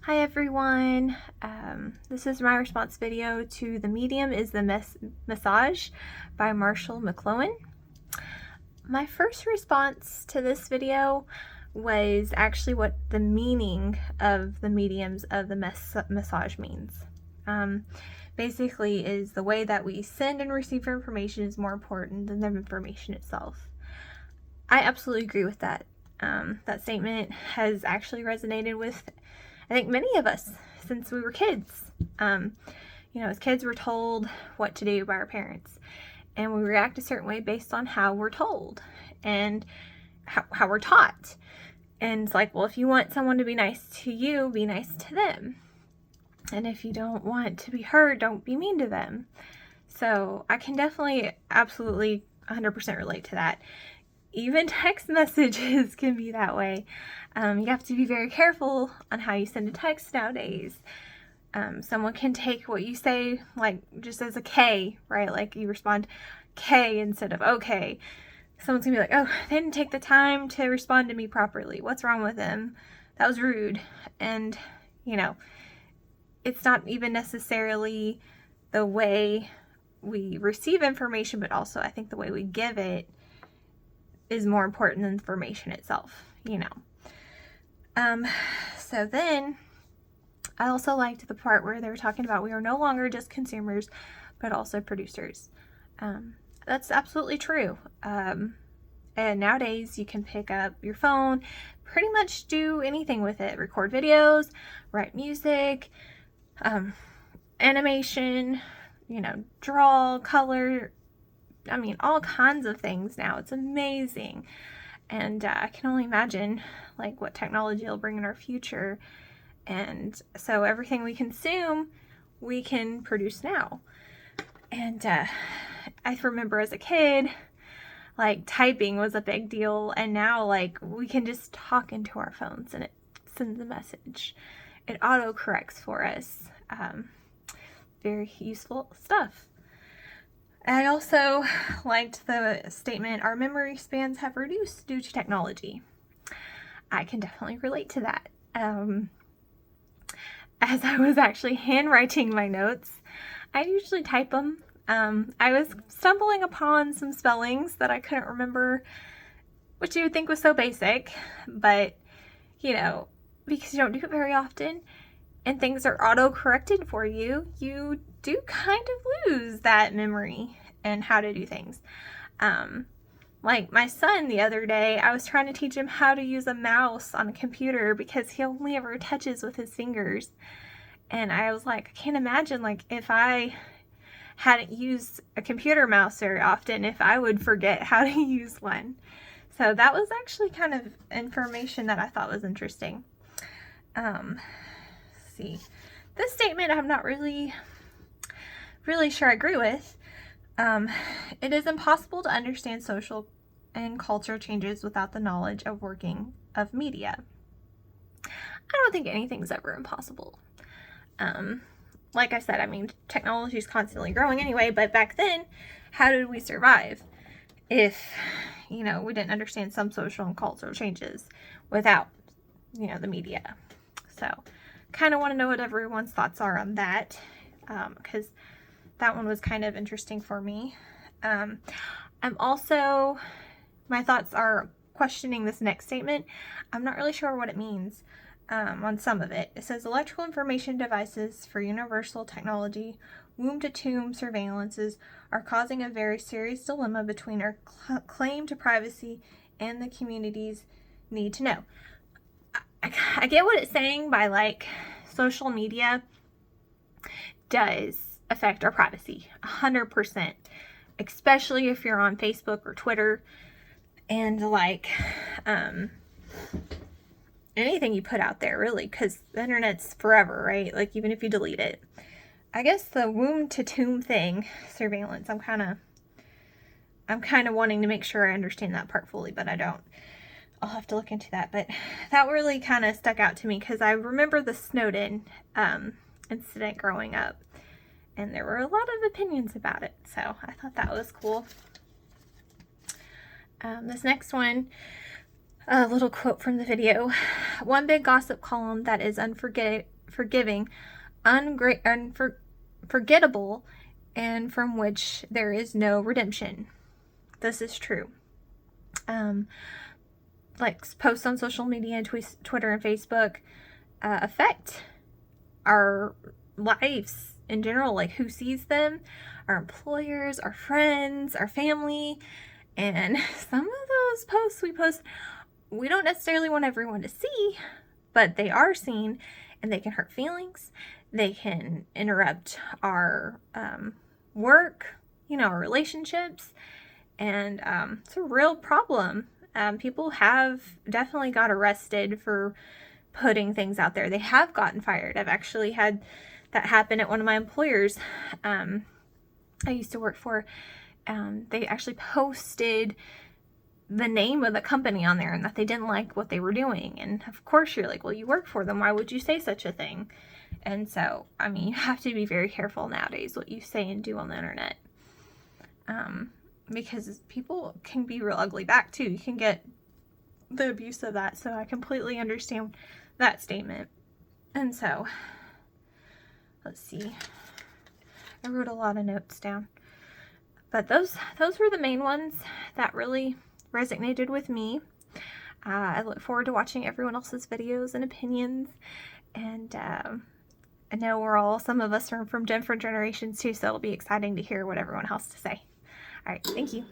Hi everyone, this is my response video to The Medium is the Massage by McLunhan. My first response to this video was actually what the meaning of the mediums of the massage means. Basically is the way that we send and receive information is more important than the information itself. I absolutely agree with that. That statement has actually resonated with, I think, many of us since we were kids. As kids we're told what to do by our parents, and we react a certain way based on how we're told and how we're taught. And it's like, well, if you want someone to be nice to you, be nice to them. And if you don't want to be heard, don't be mean to them. So I can definitely, absolutely 100% relate to that. Even text messages can be that way. You have to be very careful on how you send a text nowadays. Someone can take what you say like just as a K, right? Like you respond K instead of okay. Someone's gonna be like, oh, they didn't take the time to respond to me properly. What's wrong with them? That was rude. And, it's not even necessarily the way we receive information, but also I think the way we give it is more important than the information itself, So then I also liked the part where they were talking about we are no longer just consumers, but also producers. That's absolutely true. And nowadays you can pick up your phone, pretty much do anything with it, record videos, write music, animation, draw, color, all kinds of things now. It's amazing. And I can only imagine what technology will bring in our future. And so everything we consume, we can produce now. And I remember as a kid, typing was a big deal. And now we can just talk into our phones and it sends a message. It auto-corrects for us. Very useful stuff. I also liked the statement, our memory spans have reduced due to technology. I can definitely relate to that. As I was actually handwriting my notes, I usually type them. I was stumbling upon some spellings that I couldn't remember, which you would think was so basic, but, because you don't do it very often, and things are auto-corrected for you, you do kind of lose that memory and how to do things. Like my son the other day, I was trying to teach him how to use a mouse on a computer because he only ever touches with his fingers. And I was like, I can't imagine if I hadn't used a computer mouse very often, if I would forget how to use one. So that was actually kind of information that I thought was interesting. See, this statement I'm not really sure I agree with. It is impossible to understand social and culture changes without the knowledge of working of media. I don't think anything's ever impossible. Like I said, technology is constantly growing anyway, but back then, how did we survive if, we didn't understand some social and cultural changes without, the media? So kind of want to know what everyone's thoughts are on that, because that one was kind of interesting for me. My thoughts are questioning this next statement. I'm not really sure what it means on some of it. It says electrical information devices for universal technology, womb-to-tomb surveillances are causing a very serious dilemma between our claim to privacy and the community's need to know. I get what it's saying by social media does affect our privacy 100%, especially if you're on Facebook or Twitter and anything you put out there, really, because the internet's forever, right? Even if you delete it. I guess the womb to tomb thing, surveillance, I'm kind of wanting to make sure I understand that part fully, but I don't. I'll have to look into that, but that really kind of stuck out to me because I remember the Snowden incident growing up, and there were a lot of opinions about it, so I thought that was cool. This next one, a little quote from the video. One big gossip column that is unforgiving, unforgettable, and from which there is no redemption. This is true. Like posts on social media and Twitter and Facebook affect our lives in general, like who sees them, our employers, our friends, our family. And some of those posts we post, we don't necessarily want everyone to see, but they are seen, and they can hurt feelings. They can interrupt our work, our relationships, and it's a real problem. People have definitely got arrested for putting things out there. They have gotten fired. I've actually had that happen at one of my employers I used to work for. They actually posted the name of the company on there and that they didn't like what they were doing. And of course you're like, well, you work for them. Why would you say such a thing? And so, you have to be very careful nowadays what you say and do on the internet. Because people can be real ugly back too. You can get the abuse of that. So I completely understand that statement. And so, let's see. I wrote a lot of notes down. But those were the main ones that really resonated with me. I look forward to watching everyone else's videos and opinions. And I know some of us are from different generations too, so it'll be exciting to hear what everyone has to say. All right, thank you.